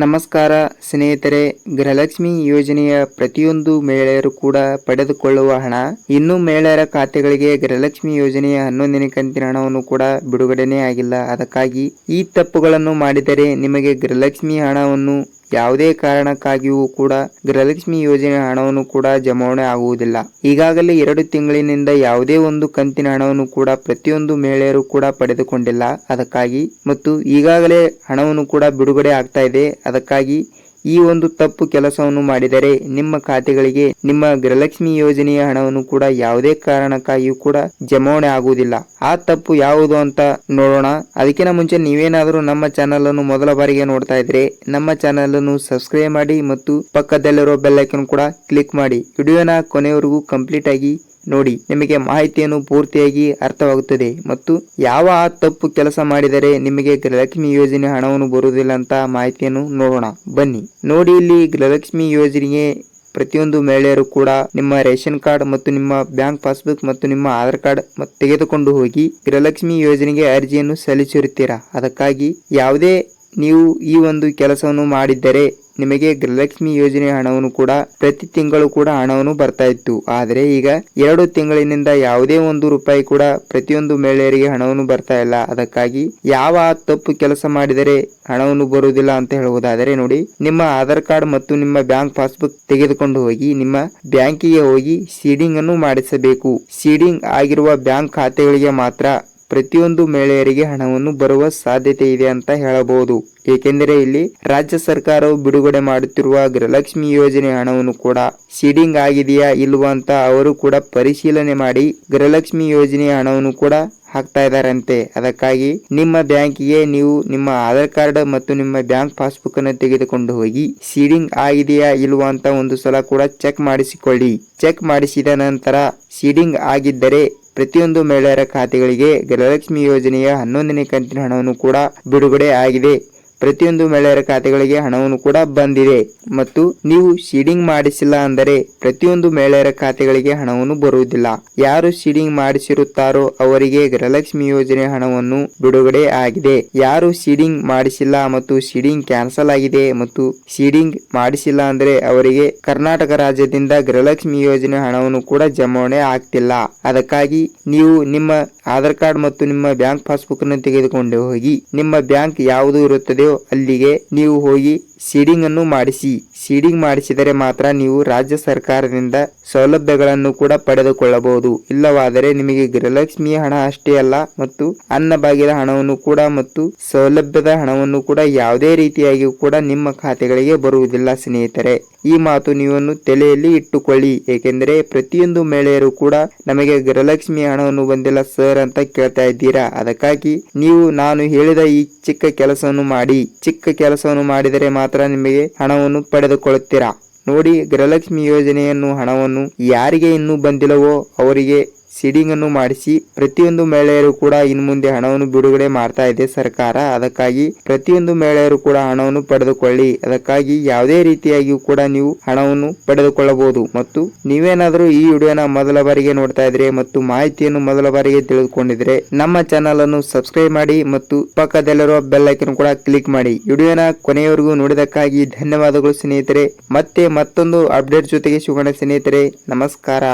ನಮಸ್ಕಾರ ಸ್ನೇಹಿತರೆ, ಗೃಹಲಕ್ಷ್ಮಿ ಯೋಜನೆಯ ಪ್ರತಿಯೊಂದು ಮಹಿಳೆಯರು ಕೂಡ ಪಡೆದುಕೊಳ್ಳುವ ಹಣ ಇನ್ನೂ ಮಹಿಳೆಯರ ಖಾತೆಗಳಿಗೆ ಗೃಹಲಕ್ಷ್ಮಿ ಯೋಜನೆಯ 11ನೇ ಕಂತಿನ ಹಣವನ್ನು ಕೂಡ ಬಿಡುಗಡೆನೇ ಆಗಿಲ್ಲ. ಅದಕ್ಕಾಗಿ ಈ ತಪ್ಪುಗಳನ್ನು ಮಾಡಿದರೆ ನಿಮಗೆ ಗೃಹಲಕ್ಷ್ಮಿ ಹಣವನ್ನು ಯಾವುದೇ ಕಾರಣಕ್ಕಾಗಿಯೂ ಕೂಡ ಗೃಹಲಕ್ಷ್ಮಿ ಯೋಜನೆ ಹಣವನ್ನು ಕೂಡ ಜಮಾವಣೆ ಆಗುವುದಿಲ್ಲ. ಈಗಾಗಲೇ 2 ತಿಂಗಳಿನಿಂದ ಯಾವುದೇ ಒಂದು ಕಂತಿನ ಹಣವನ್ನು ಕೂಡ ಪ್ರತಿಯೊಂದು ಮಹಿಳೆಯರು ಕೂಡ ಪಡೆದುಕೊಂಡಿಲ್ಲ. ಅದಕ್ಕಾಗಿ ಮತ್ತು ಈಗಾಗಲೇ ಹಣವನ್ನು ಕೂಡ ಬಿಡುಗಡೆ ಆಗ್ತಾ ಇದೆ. ಅದಕ್ಕಾಗಿ ಈ ಒಂದು ತಪ್ಪು ಕೆಲಸವನ್ನು ಮಾಡಿದರೆ ನಿಮ್ಮ ಖಾತೆಗಳಿಗೆ ನಿಮ್ಮ ಗೃಹಲಕ್ಷ್ಮಿ ಯೋಜನೆಯ ಹಣವನ್ನು ಕೂಡ ಯಾವುದೇ ಕಾರಣಕ್ಕಾಗಿಯೂ ಕೂಡ ಜಮಾವಣೆ ಆಗುವುದಿಲ್ಲ. ಆ ತಪ್ಪು ಯಾವುದು ಅಂತ ನೋಡೋಣ. ಅದಕ್ಕಿಂತ ಮುಂಚೆ ನೀವೇನಾದರೂ ನಮ್ಮ ಚಾನೆಲ್ ಅನ್ನು ಮೊದಲ ಬಾರಿಗೆ ನೋಡ್ತಾ ಇದ್ರೆ ನಮ್ಮ ಚಾನೆಲ್ ಅನ್ನು ಸಬ್ಸ್ಕ್ರೈಬ್ ಮಾಡಿ ಮತ್ತು ಪಕ್ಕದಲ್ಲಿರೋ ಬೆಲ್ ಐಕಾನ್ ಕೂಡ ಕ್ಲಿಕ್ ಮಾಡಿ. ವಿಡಿಯೋನ ಕೊನೆವರೆಗೂ ಕಂಪ್ಲೀಟ್ ಆಗಿ ನೋಡಿ, ನಿಮಗೆ ಮಾಹಿತಿಯನ್ನು ಪೂರ್ತಿಯಾಗಿ ಅರ್ಥವಾಗುತ್ತದೆ ಮತ್ತು ಯಾವ ತಪ್ಪು ಕೆಲಸ ಮಾಡಿದರೆ ನಿಮಗೆ ಗೃಹಲಕ್ಷ್ಮಿ ಯೋಜನೆ ಹಣವನ್ನು ಬರುವುದಿಲ್ಲ ಅಂತ ಮಾಹಿತಿಯನ್ನು ನೋಡೋಣ ಬನ್ನಿ. ನೋಡಿ, ಇಲ್ಲಿ ಗೃಹಲಕ್ಷ್ಮಿ ಯೋಜನೆಗೆ ಪ್ರತಿಯೊಂದು ಮಹಿಳೆಯರು ಕೂಡ ನಿಮ್ಮ ರೇಷನ್ ಕಾರ್ಡ್ ಮತ್ತು ನಿಮ್ಮ ಬ್ಯಾಂಕ್ ಪಾಸ್ಬುಕ್ ಮತ್ತು ನಿಮ್ಮ ಆಧಾರ್ ಕಾರ್ಡ್ ತೆಗೆದುಕೊಂಡು ಹೋಗಿ ಗೃಹಲಕ್ಷ್ಮಿ ಯೋಜನೆಗೆ ಅರ್ಜಿಯನ್ನು ಸಲ್ಲಿಸಿರುತ್ತೀರಾ. ಅದಕ್ಕಾಗಿ ಯಾವುದೇ ನೀವು ಈ ಒಂದು ಕೆಲಸವನ್ನು ಮಾಡಿದ್ದರೆ ನಿಮಗೆ ಗೃಹಲಕ್ಷ್ಮಿ ಯೋಜನೆ ಹಣವನ್ನು ಕೂಡ ಪ್ರತಿ ತಿಂಗಳು ಕೂಡ ಹಣವನ್ನು ಬರ್ತಾ ಇತ್ತು. ಆದರೆ ಈಗ 2 ತಿಂಗಳಿನಿಂದ ಯಾವುದೇ ಒಂದು ರೂಪಾಯಿ ಕೂಡ ಪ್ರತಿಯೊಂದು ಮಹಿಳೆಯರಿಗೆ ಹಣವನ್ನು ಬರ್ತಾ ಇಲ್ಲ. ಅದಕ್ಕಾಗಿ ಯಾವ ತಪ್ಪು ಕೆಲಸ ಮಾಡಿದರೆ ಹಣವನ್ನು ಬರುವುದಿಲ್ಲ ಅಂತ ಹೇಳುವುದಾದರೆ ನೋಡಿ, ನಿಮ್ಮ ಆಧಾರ್ ಕಾರ್ಡ್ ಮತ್ತು ನಿಮ್ಮ ಬ್ಯಾಂಕ್ ಪಾಸ್ಬುಕ್ ತೆಗೆದುಕೊಂಡು ಹೋಗಿ ನಿಮ್ಮ ಬ್ಯಾಂಕಿಗೆ ಹೋಗಿ ಸೀಡಿಂಗ್ ಅನ್ನು ಮಾಡಿಸಬೇಕು. ಸೀಡಿಂಗ್ ಆಗಿರುವ ಬ್ಯಾಂಕ್ ಖಾತೆಗಳಿಗೆ ಮಾತ್ರ ಪ್ರತಿಯೊಂದು ಮಹಿಳೆಯರಿಗೆ ಹಣವನ್ನು ಬರುವ ಸಾಧ್ಯತೆ ಇದೆ ಅಂತ ಹೇಳಬಹುದು. ಏಕೆಂದರೆ ಇಲ್ಲಿ ರಾಜ್ಯ ಸರ್ಕಾರವು ಬಿಡುಗಡೆ ಮಾಡುತ್ತಿರುವ ಗೃಹಲಕ್ಷ್ಮಿ ಯೋಜನೆ ಹಣವನ್ನು ಕೂಡ ಸೀಡಿಂಗ್ ಆಗಿದೆಯಾ ಇಲ್ವಾ ಅಂತ ಅವರು ಕೂಡ ಪರಿಶೀಲನೆ ಮಾಡಿ ಗೃಹಲಕ್ಷ್ಮಿ ಯೋಜನೆಯ ಹಣವನ್ನು ಕೂಡ ಹಾಕ್ತಾ ಇದ್ದಾರಂತೆ. ಅದಕ್ಕಾಗಿ ನಿಮ್ಮ ಬ್ಯಾಂಕಿಗೆ ನೀವು ನಿಮ್ಮ ಆಧಾರ್ ಕಾರ್ಡ್ ಮತ್ತು ನಿಮ್ಮ ಬ್ಯಾಂಕ್ ಪಾಸ್ಬುಕ್ ಅನ್ನು ತೆಗೆದುಕೊಂಡು ಹೋಗಿ ಸೀಡಿಂಗ್ ಆಗಿದೆಯಾ ಇಲ್ವಾ ಅಂತ ಒಂದು ಸಲ ಕೂಡ ಚೆಕ್ ಮಾಡಿಸಿಕೊಳ್ಳಿ. ಚೆಕ್ ಮಾಡಿಸಿದ ನಂತರ ಸೀಡಿಂಗ್ ಆಗಿದ್ದರೆ ಪ್ರತಿಯೊಂದು ಮಹಿಳೆಯರ ಖಾತೆಗಳಿಗೆ ಗೃಹಲಕ್ಷ್ಮಿ ಯೋಜನೆಯ 11ನೇ ಕಂತಿನ ಹಣವನ್ನು ಕೂಡ ಬಿಡುಗಡೆ ಆಗಿದೆ. ಪ್ರತಿಯೊಂದು ಮಹಿಳೆಯರ ಖಾತೆಗಳಿಗೆ ಹಣವನ್ನು ಕೂಡ ಬಂದಿದೆ ಮತ್ತು ನೀವು ಸೀಡಿಂಗ್ ಮಾಡಿಸಿಲ್ಲ ಅಂದರೆ ಪ್ರತಿಯೊಂದು ಮಹಿಳೆಯರ ಖಾತೆಗಳಿಗೆ ಹಣವನ್ನು ಬರುವುದಿಲ್ಲ. ಯಾರು ಸೀಡಿಂಗ್ ಮಾಡಿಸಿರುತ್ತಾರೋ ಅವರಿಗೆ ಗೃಹಲಕ್ಷ್ಮಿ ಯೋಜನೆ ಹಣವನ್ನು ಬಿಡುಗಡೆ ಆಗಿದೆ. ಯಾರು ಸೀಡಿಂಗ್ ಮಾಡಿಸಿಲ್ಲ ಮತ್ತು ಸೀಡಿಂಗ್ ಕ್ಯಾನ್ಸಲ್ ಆಗಿದೆ ಮತ್ತು ಸೀಡಿಂಗ್ ಮಾಡಿಸಿಲ್ಲ ಅಂದ್ರೆ ಅವರಿಗೆ ಕರ್ನಾಟಕ ರಾಜ್ಯದಿಂದ ಗೃಹಲಕ್ಷ್ಮಿ ಯೋಜನೆ ಹಣವನ್ನು ಕೂಡ ಜಮಾವಣೆ ಆಗ್ತಿಲ್ಲ. ಅದಕ್ಕಾಗಿ ನೀವು ನಿಮ್ಮ ಆಧಾರ್ ಕಾರ್ಡ್ ಮತ್ತು ನಿಮ್ಮ ಬ್ಯಾಂಕ್ ಪಾಸ್ಬುಕ್ ಅನ್ನು ತೆಗೆದುಕೊಂಡು ಹೋಗಿ ನಿಮ್ಮ ಬ್ಯಾಂಕ್ ಯಾವುದು ಇರುತ್ತದೆಯೋ ಅಲ್ಲಿಗೆ ನೀವು ಹೋಗಿ ಸೀಡಿಂಗ್ ಅನ್ನು ಮಾಡಿಸಿ. ಸೀಡಿಂಗ್ ಮಾಡಿಸಿದರೆ ಮಾತ್ರ ನೀವು ರಾಜ್ಯ ಸರ್ಕಾರದಿಂದ ಸೌಲಭ್ಯಗಳನ್ನು ಕೂಡ ಪಡೆದುಕೊಳ್ಳಬಹುದು. ಇಲ್ಲವಾದರೆ ನಿಮಗೆ ಗೃಹಲಕ್ಷ್ಮಿಯ ಹಣ ಅಷ್ಟೇ ಅಲ್ಲ ಮತ್ತು ಅನ್ನಭಾಗ್ಯದ ಹಣವನ್ನು ಕೂಡ ಮತ್ತು ಸೌಲಭ್ಯದ ಹಣವನ್ನು ಕೂಡ ಯಾವುದೇ ರೀತಿಯಾಗಿ ಕೂಡ ನಿಮ್ಮ ಖಾತೆಗಳಿಗೆ ಬರುವುದಿಲ್ಲ. ಸ್ನೇಹಿತರೆ, ಈ ಮಾತು ನೀವನ್ನು ತಲೆಯಲ್ಲಿ ಇಟ್ಟುಕೊಳ್ಳಿ. ಏಕೆಂದರೆ ಪ್ರತಿಯೊಂದು ಮಹಿಳೆಯರು ಕೂಡ ನಮಗೆ ಗೃಹಲಕ್ಷ್ಮಿ ಹಣವನ್ನು ಬಂದಿಲ್ಲ ಸರ್ ಅಂತ ಕೇಳ್ತಾ ಇದ್ದೀರಾ. ಅದಕ್ಕಾಗಿ ನೀವು ನಾನು ಹೇಳಿದ ಈ ಚಿಕ್ಕ ಕೆಲಸವನ್ನು ಮಾಡಿ. ಚಿಕ್ಕ ಕೆಲಸವನ್ನು ಮಾಡಿದರೆ ಮಾತ್ರ ನಿಮಗೆ ಹಣವನ್ನು ಪಡೆದುಕೊಳ್ಳುತ್ತೀರಾ. ನೋಡಿ, ಗೃಹಲಕ್ಷ್ಮಿ ಯೋಜನೆಯನ್ನು ಹಣವನ್ನು ಯಾರಿಗೆ ಇನ್ನೂ ಬಂದಿಲ್ಲವೋ ಅವರಿಗೆ ಸೀಡಿಂಗ್ ಅನ್ನು ಮಾಡಿಸಿ. ಪ್ರತಿಯೊಂದು ಮಹಿಳೆಯರು ಕೂಡ ಇನ್ನು ಮುಂದೆ ಹಣವನ್ನು ಬಿಡುಗಡೆ ಮಾಡ್ತಾ ಇದೆ ಸರ್ಕಾರ. ಅದಕ್ಕಾಗಿ ಪ್ರತಿಯೊಂದು ಮಹಿಳೆಯರು ಕೂಡ ಹಣವನ್ನು ಪಡೆದುಕೊಳ್ಳಿ. ಅದಕ್ಕಾಗಿ ಯಾವುದೇ ರೀತಿಯಾಗಿಯೂ ಕೂಡ ನೀವು ಹಣವನ್ನು ಪಡೆದುಕೊಳ್ಳಬಹುದು. ಮತ್ತು ನೀವೇನಾದರೂ ಈ ವಿಡಿಯೋನ ಮೊದಲ ಬಾರಿಗೆ ನೋಡ್ತಾ ಇದ್ರೆ ಮತ್ತು ಮಾಹಿತಿಯನ್ನು ಮೊದಲ ಬಾರಿಗೆ ತಿಳಿದುಕೊಂಡಿದ್ರೆ ನಮ್ಮ ಚಾನಲ್ ಅನ್ನು ಸಬ್ಸ್ಕ್ರೈಬ್ ಮಾಡಿ ಮತ್ತು ಪಕ್ಕದಲ್ಲಿರುವ ಬೆಲ್ ಐಕಾನ್ ಕೂಡ ಕ್ಲಿಕ್ ಮಾಡಿ. ವಿಡಿಯೋನ ಕೊನೆಯವರೆಗೂ ನೋಡಿದಕ್ಕಾಗಿ ಧನ್ಯವಾದಗಳು ಸ್ನೇಹಿತರೆ. ಮತ್ತೆ ಮತ್ತೊಂದು ಅಪ್ಡೇಟ್ ಜೊತೆಗೆ ಸಿಗೋಣ ಸ್ನೇಹಿತರೆ. ನಮಸ್ಕಾರ.